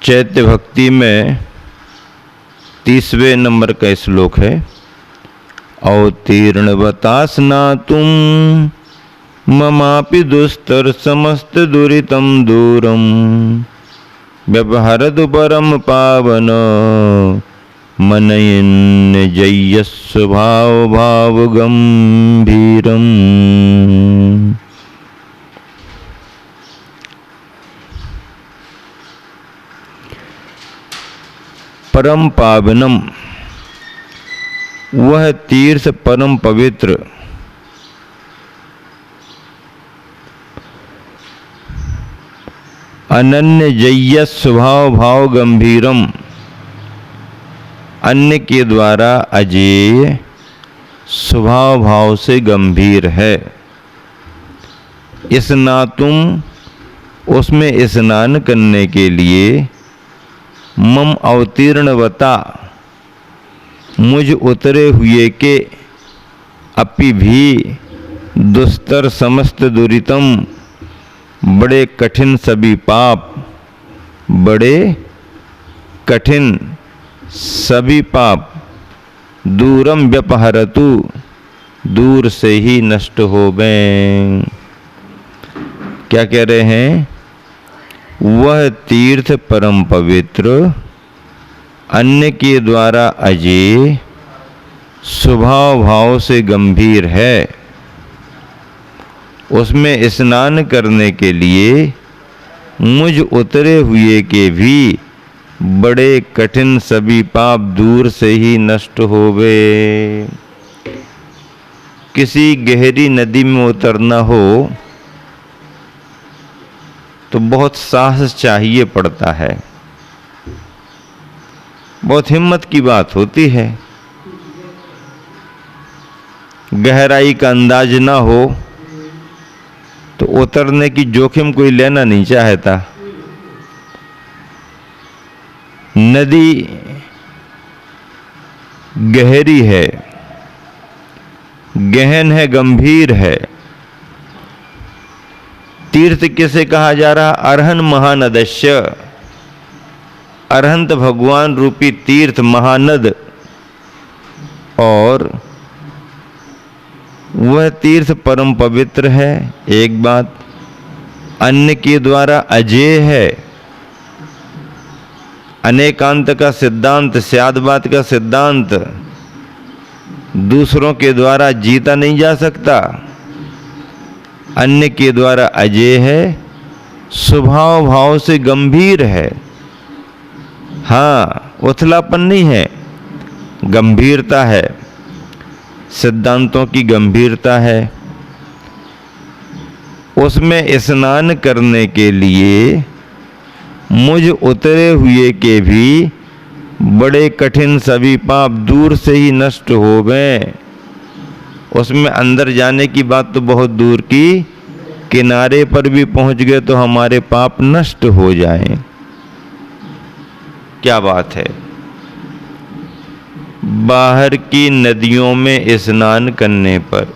चैत्य भक्ति में 30वें नंबर का श्लोक है। अवतीर्णवता स्नातुं ममापि दुस्तर समस्त दुरितं दूरं व्यवहरतु परम पावन मनयन् जयस्वभाव भाव गंभीरम्। परम पावनम, वह तीर्थ परम पवित्र, अनन्य जय्य स्वभाव भाव गंभीरम, अन्य के द्वारा अजेय स्वभाव भाव से गंभीर है। स्नातुम, उसमें स्नान करने के लिए, मम अवतीर्णवता, मुझ उतरे हुए के, अपि भी, दुस्तर समस्त दुरितम, बड़े कठिन सभी पाप, बड़े कठिन सभी पाप, दूरम व्यपहरतु, दूर से ही नष्ट हो गए। क्या कह रहे हैं? वह तीर्थ परम पवित्र, अन्य के द्वारा अजेय स्वभाव भाव से गंभीर है। उसमें स्नान करने के लिए मुझ उतरे हुए के भी बड़े कठिन सभी पाप दूर से ही नष्ट हो गए। किसी गहरी नदी में उतरना हो तो बहुत साहस चाहिए पड़ता है, बहुत हिम्मत की बात होती है। गहराई का अंदाज ना हो तो उतरने की जोखिम कोई लेना नहीं चाहता। नदी गहरी है, गहन है, गंभीर है। तीर्थ किसे कहा जा रहा? अरहन महानदस्य, अरहंत भगवान रूपी तीर्थ महानद। और वह तीर्थ परम पवित्र है, एक बात। अन्य के द्वारा अजेय है, अनेकांत का सिद्धांत, स्यादवाद का सिद्धांत दूसरों के द्वारा जीता नहीं जा सकता। अन्य के द्वारा अजेय है, स्वभाव भाव से गंभीर है। हाँ, उथलापन नहीं है, गंभीरता है, सिद्धांतों की गंभीरता है। उसमें स्नान करने के लिए मुझ उतरे हुए के भी बड़े कठिन सभी पाप दूर से ही नष्ट हो गए। उसमें अंदर जाने की बात तो बहुत दूर की, किनारे पर भी पहुंच गए तो हमारे पाप नष्ट हो जाएं। क्या बात है! बाहर की नदियों में स्नान करने पर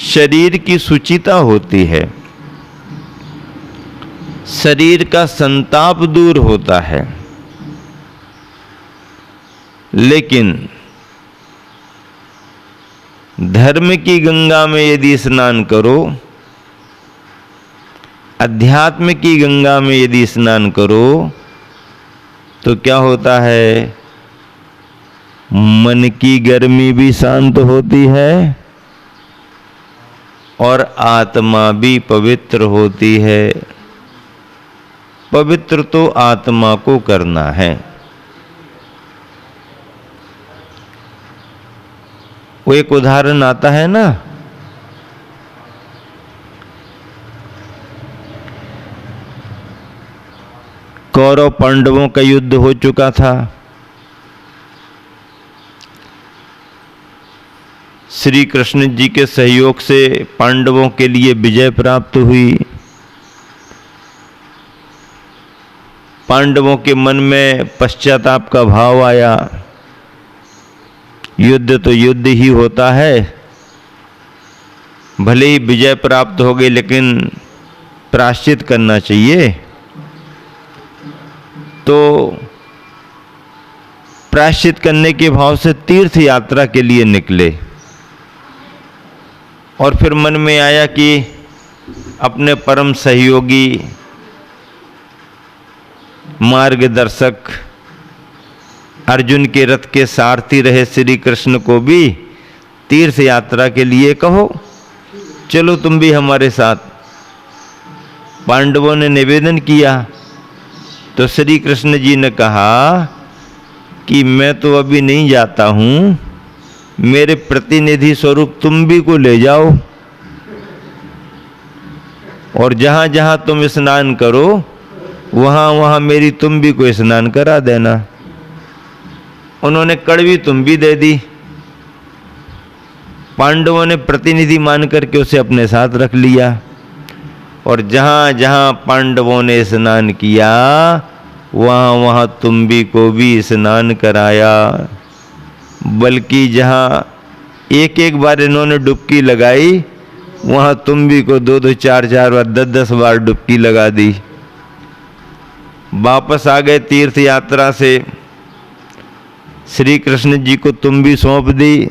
शरीर की शुचिता होती है, शरीर का संताप दूर होता है। लेकिन धर्म की गंगा में यदि स्नान करो, अध्यात्म की गंगा में यदि स्नान करो, तो क्या होता है? मन की गर्मी भी शांत होती है और आत्मा भी पवित्र होती है। पवित्र तो आत्मा को करना है। वो एक उदाहरण आता है ना, कौरव पांडवों का युद्ध हो चुका था। श्री कृष्ण जी के सहयोग से पांडवों के लिए विजय प्राप्त हुई। पांडवों के मन में पश्चाताप का भाव आया। युद्ध तो युद्ध ही होता है, भले ही विजय प्राप्त हो गई, लेकिन प्रायश्चित करना चाहिए। तो प्रायश्चित करने के भाव से तीर्थ यात्रा के लिए निकले। और फिर मन में आया कि अपने परम सहयोगी मार्गदर्शक अर्जुन के रथ के सारथी रहे श्री कृष्ण को भी तीर्थ यात्रा के लिए कहो, चलो तुम भी हमारे साथ। पांडवों ने निवेदन किया तो श्री कृष्ण जी ने कहा कि मैं तो अभी नहीं जाता हूं, मेरे प्रतिनिधि स्वरूप तुम भी को ले जाओ और जहां जहां तुम स्नान करो वहां वहां मेरी तुम भी को स्नान करा देना। उन्होंने कड़वी तुम भी दे दी। पांडवों ने प्रतिनिधि मान करके उसे अपने साथ रख लिया और जहां जहां पांडवों ने स्नान किया वहां वहां तुम्बी को भी स्नान कराया। बल्कि जहां एक एक बार इन्होंने डुबकी लगाई वहां तुम्बी को 2-2, 4-4 बार, 10-10 बार डुबकी लगा दी। वापस आ गए तीर्थ यात्रा से, श्री कृष्ण जी को तुम्बी सौंप दी।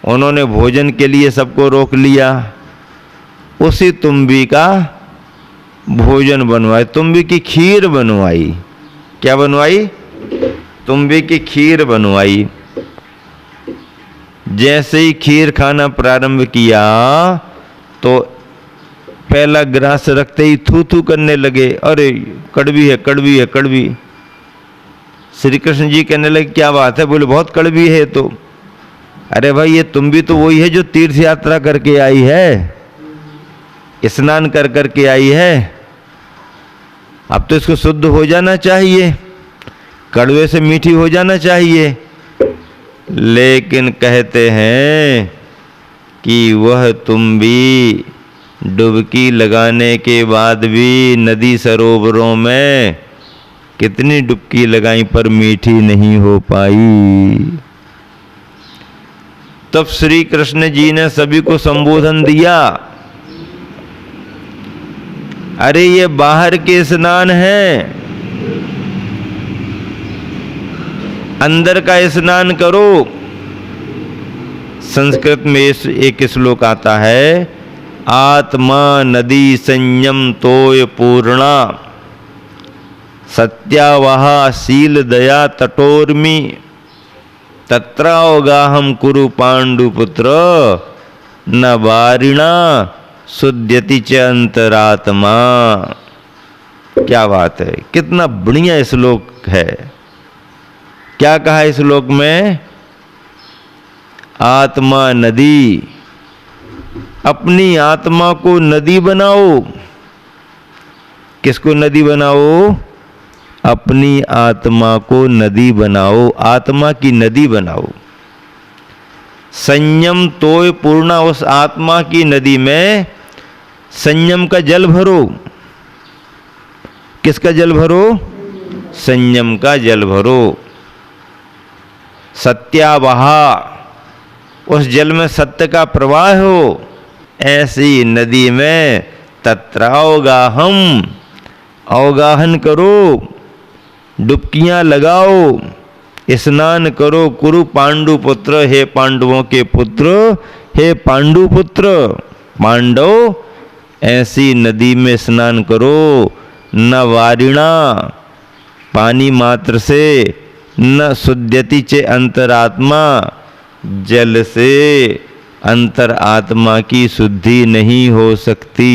उन्होंने भोजन के लिए सबको रोक लिया। उसी तुम्बी का भोजन बनवाए, तुम्बी की खीर बनवाई। क्या बनवाई? तुम्बी की खीर बनवाई। जैसे ही खीर खाना प्रारंभ किया तो पहला ग्रास रखते ही थू थू करने लगे, अरे कड़वी है, कड़वी है, कड़वी। श्री कृष्ण जी कहने लगे क्या बात है? बोले बहुत कड़वी है। तो अरे भाई ये तुम्बी तो वही है जो तीर्थ यात्रा करके आई है, स्नान कर करके आई है। अब तो इसको शुद्ध हो जाना चाहिए, कड़वे से मीठी हो जाना चाहिए। लेकिन कहते हैं कि वह तुम्बी डुबकी लगाने के बाद भी नदी सरोवरों में कितनी डुबकी लगाई पर मीठी नहीं हो पाई। तब श्री कृष्ण जी ने सभी को संबोधन दिया, अरे ये बाहर के स्नान है, अंदर का स्नान करो। संस्कृत में एक श्लोक आता है, आत्मा नदी संयम तोय पूर्णा सत्यावहा शील दया तटोर्मी तत्रावगाहम कुरु पांडुपुत्र न वारिणा शुद्ध्यति च अंतरात्मा। क्या बात है, कितना बढ़िया श्लोक है। क्या कहा इस श्लोक में? आत्मा नदी, अपनी आत्मा को नदी बनाओ। किसको नदी बनाओ? अपनी आत्मा को नदी बनाओ, आत्मा की नदी बनाओ। संयम तोय पूर्णा, उस आत्मा की नदी में संयम का जल भरो। किसका जल भरो? संयम का जल भरो। सत्यावहा, उस जल में सत्य का प्रवाह हो, ऐसी नदी में तत्रावगाहम, अवगाहन करो, डुबकियां लगाओ, स्नान करो। कुरु पांडुपुत्र, हे पांडवों के पुत्र, हे पांडुपुत्र पांडव, ऐसी नदी में स्नान करो। न वारिणा, पानी मात्र से, न शुद्ध्यति चे अंतरात्मा, जल से अंतरात्मा की शुद्धि नहीं हो सकती।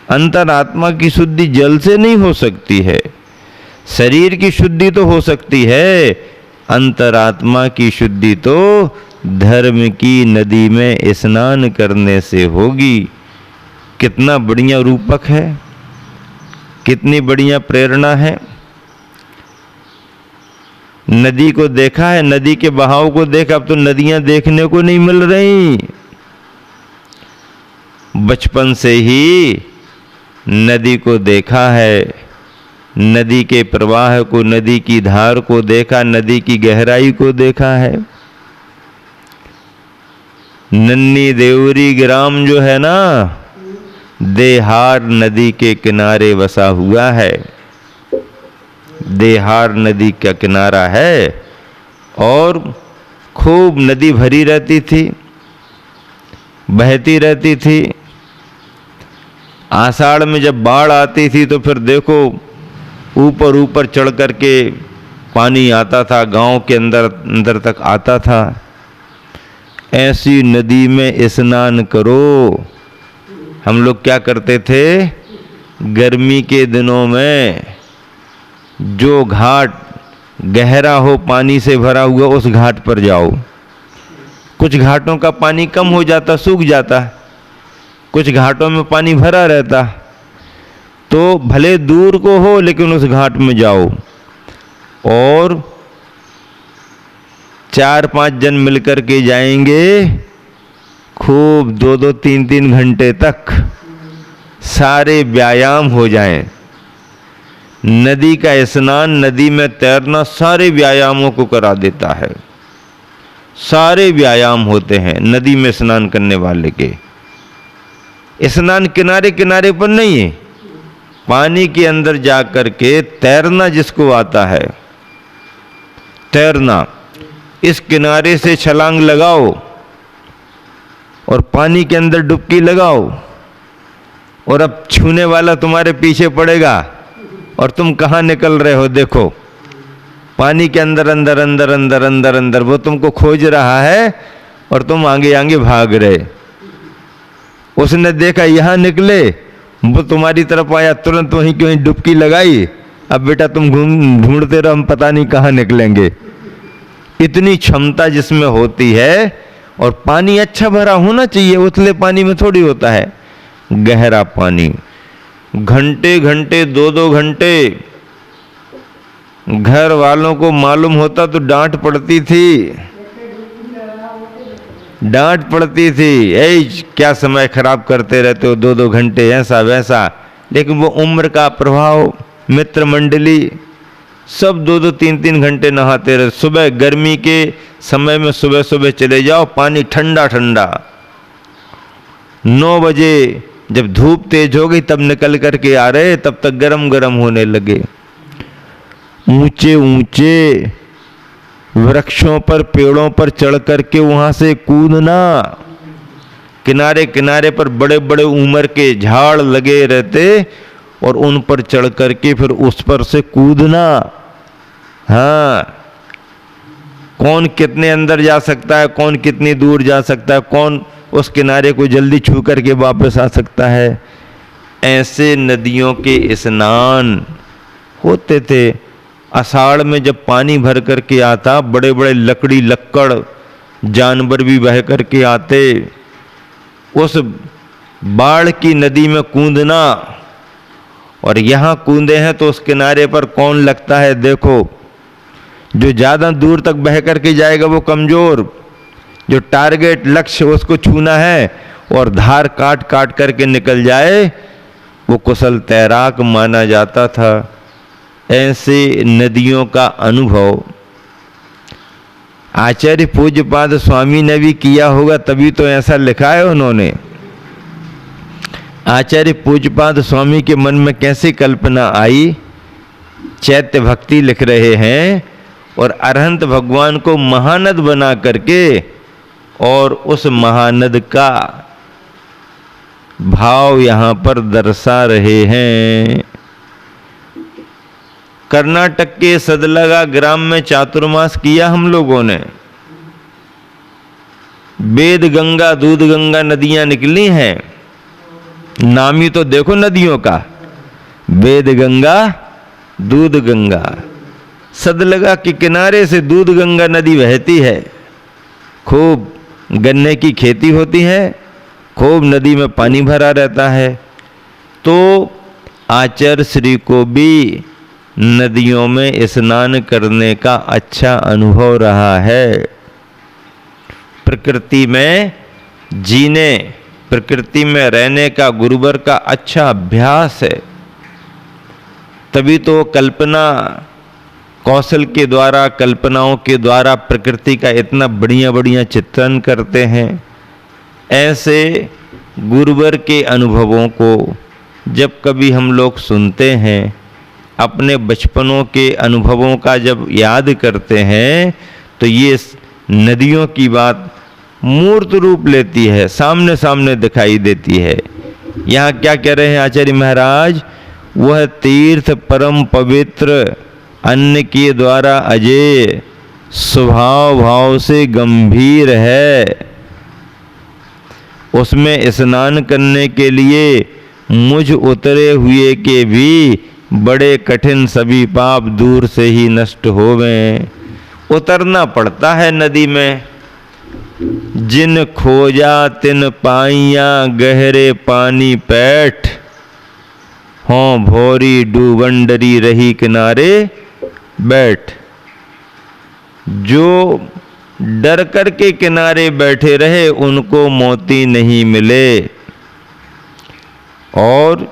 अंतरात्मा की शुद्धि जल से नहीं हो सकती है। शरीर की शुद्धि तो हो सकती है, अंतरात्मा की शुद्धि तो धर्म की नदी में स्नान करने से होगी। कितना बढ़िया रूपक है, कितनी बढ़िया प्रेरणा है। नदी को देखा है, नदी के बहाव को देखा, अब तो नदियां देखने को नहीं मिल रही। बचपन से ही नदी को देखा है, नदी के प्रवाह को, नदी की धार को देखा, नदी की गहराई को देखा है। नन्ही देवरी ग्राम जो है ना, देहार नदी के किनारे बसा हुआ है। देहार नदी का किनारा है और खूब नदी भरी रहती थी, बहती रहती थी। आषाढ़ में जब बाढ़ आती थी तो फिर देखो ऊपर ऊपर चढ़ कर के पानी आता था, गांव के अंदर तक आता था। ऐसी नदी में स्नान करो। हम लोग क्या करते थे, गर्मी के दिनों में जो घाट गहरा हो, पानी से भरा हुआ, उस घाट पर जाओ। कुछ घाटों का पानी कम हो जाता, सूख जाता, कुछ घाटों में पानी भरा रहता, तो भले दूर को हो लेकिन उस घाट में जाओ और 4-5 जन मिलकर के जाएंगे, खूब 2-2, 3-3 घंटे तक सारे व्यायाम हो जाएं। नदी का स्नान, नदी में तैरना सारे व्यायामों को करा देता है। सारे व्यायाम होते हैं नदी में स्नान करने वाले के। स्नान किनारे किनारे पर नहीं है, पानी के अंदर जाकर के तैरना जिसको आता है, तैरना, इस किनारे से छलांग लगाओ और पानी के अंदर डुबकी लगाओ और अब छूने वाला तुम्हारे पीछे पड़ेगा और तुम कहाँ निकल रहे हो देखो। पानी के अंदर अंदर अंदर अंदर अंदर अंदर वो तुमको खोज रहा है और तुम आगे आगे भाग रहे। उसने देखा यहाँ निकले, वो तुम्हारी तरफ आया, तुरंत वहीं कहीं डुबकी लगाई। अब बेटा तुम ढूंढते रहो, हम पता नहीं कहाँ निकलेंगे। इतनी क्षमता जिसमें होती है। और पानी अच्छा भरा होना चाहिए, उथले पानी में थोड़ी होता है, गहरा पानी। घंटे घंटे 2-2 घंटे घर वालों को मालूम होता तो डांट पड़ती थी, डांट पड़ती थी, ऐ क्या समय खराब करते रहते हो 2-2 घंटे ऐसा वैसा। लेकिन वो उम्र का प्रभाव, मित्र मंडली सब 2-2, 3-3 घंटे नहाते रहे। सुबह गर्मी के समय में सुबह सुबह चले जाओ, पानी ठंडा ठंडा। 9 बजे जब धूप तेज हो गई तब निकल करके आ रहे, तब तक गरम गरम होने लगे। ऊंचे ऊंचे वृक्षों पर, पेड़ों पर चढ़ करके वहां से कूदना। किनारे किनारे पर बड़े बड़े उम्र के झाड़ लगे रहते और उन पर चढ़ करके फिर उस पर से कूदना। हाँ, कौन कितने अंदर जा सकता है, कौन कितनी दूर जा सकता है, कौन उस किनारे को जल्दी छू करके वापस आ सकता है। ऐसे नदियों के स्नान होते थे। आषाढ़ में जब पानी भर करके आता, बड़े बड़े लकड़ी लक्कड़ जानवर भी बह करके आते। उस बाढ़ की नदी में कूदना, और यहाँ कूदे हैं तो उस किनारे पर कौन लगता है देखो। जो ज़्यादा दूर तक बह करके जाएगा वो कमज़ोर, जो टारगेट लक्ष्य उसको छूना है और धार काट काट करके निकल जाए, वो कुशल तैराक माना जाता था। ऐसे नदियों का अनुभव आचार्य पूज्यपाद स्वामी ने भी किया होगा, तभी तो ऐसा लिखा है उन्होंने। आचार्य पूज्यपाद स्वामी के मन में कैसी कल्पना आई। चैत्य भक्ति लिख रहे हैं और अरहंत भगवान को महानद बना करके और उस महानद का भाव यहाँ पर दर्शा रहे हैं। कर्नाटक के सदलगा ग्राम में चातुर्मास किया हम लोगों ने। वेद गंगा दूध गंगा नदियां निकली हैं। नाम ही तो देखो नदियों का, वेद गंगा दूध गंगा। सदलगा के किनारे से दूध गंगा नदी बहती है। खूब गन्ने की खेती होती है, खूब नदी में पानी भरा रहता है। तो आचार्य श्री को भी नदियों में स्नान करने का अच्छा अनुभव रहा है। प्रकृति में जीने, प्रकृति में रहने का गुरुवर का अच्छा अभ्यास है। तभी तो कल्पना कौशल के द्वारा, कल्पनाओं के द्वारा प्रकृति का इतना बढ़िया बढ़िया चित्रण करते हैं। ऐसे गुरुवर के अनुभवों को जब कभी हम लोग सुनते हैं अपने बचपनों के अनुभवों का जब याद करते हैं तो ये नदियों की बात मूर्त रूप लेती है, सामने सामने दिखाई देती है। यहाँ क्या कह रहे हैं आचार्य महाराज? वह तीर्थ परम पवित्र, अन्न के द्वारा अजेय, स्वभाव भाव से गंभीर है। उसमें स्नान करने के लिए मुझ उतरे हुए के भी बड़े कठिन सभी पाप दूर से ही नष्ट हो गए। उतरना पड़ता है नदी में। जिन खोजा तिन पाइया, गहरे पानी पैठ, हों भोरी डूबंडरी रही किनारे बैठ। जो डर कर के किनारे बैठे रहे उनको मोती नहीं मिले, और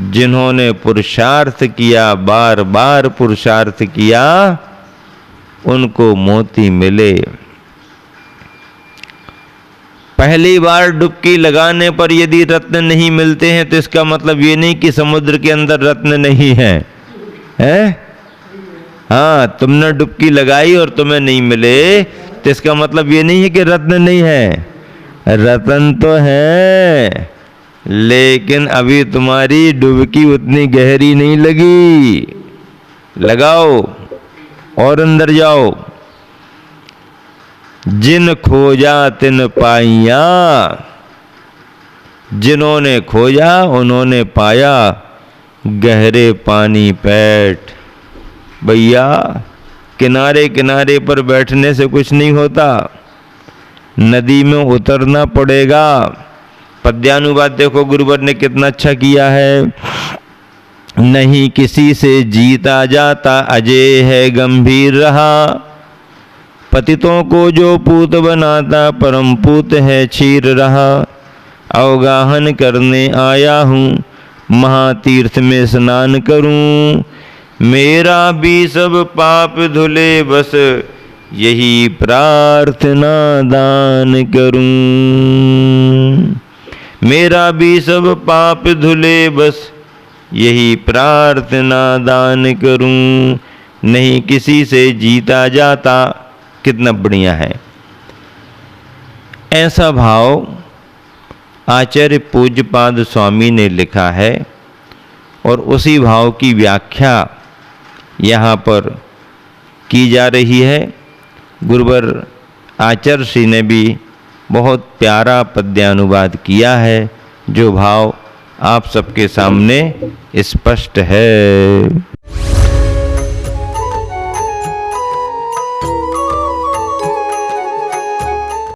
जिन्होंने पुरुषार्थ किया, बार बार पुरुषार्थ किया, उनको मोती मिले। पहली बार डुबकी लगाने पर यदि रत्न नहीं मिलते हैं तो इसका मतलब ये नहीं कि समुद्र के अंदर रत्न नहीं है, हैं? हाँ, तुमने डुबकी लगाई और तुम्हें नहीं मिले तो इसका मतलब ये नहीं है कि रत्न नहीं है। रत्न तो है, लेकिन अभी तुम्हारी डुबकी उतनी गहरी नहीं लगी। लगाओ और अंदर जाओ। जिन खोजा तिन पाइया, जिन्होंने खोजा उन्होंने पाया, गहरे पानी पैठ। भैया, किनारे किनारे पर बैठने से कुछ नहीं होता, नदी में उतरना पड़ेगा। पद्यानुवाद देखो गुरुवर ने कितना अच्छा किया है। नहीं किसी से जीता जाता, अजय है गंभीर रहा। पतितों को जो पूत बनाता, परम पूत है क्षीर रहा। अवगाहन करने आया हूँ, महातीर्थ में स्नान करूँ। मेरा भी सब पाप धुले, बस यही प्रार्थना दान करूँ। मेरा भी सब पाप धुले, बस यही प्रार्थना दान करूं। नहीं किसी से जीता जाता, कितना बढ़िया है। ऐसा भाव आचार्य पूज्यपाद स्वामी ने लिखा है, और उसी भाव की व्याख्या यहाँ पर की जा रही है। गुरुवर आचार्य श्री ने भी बहुत प्यारा पद्यानुवाद किया है, जो भाव आप सबके सामने स्पष्ट है।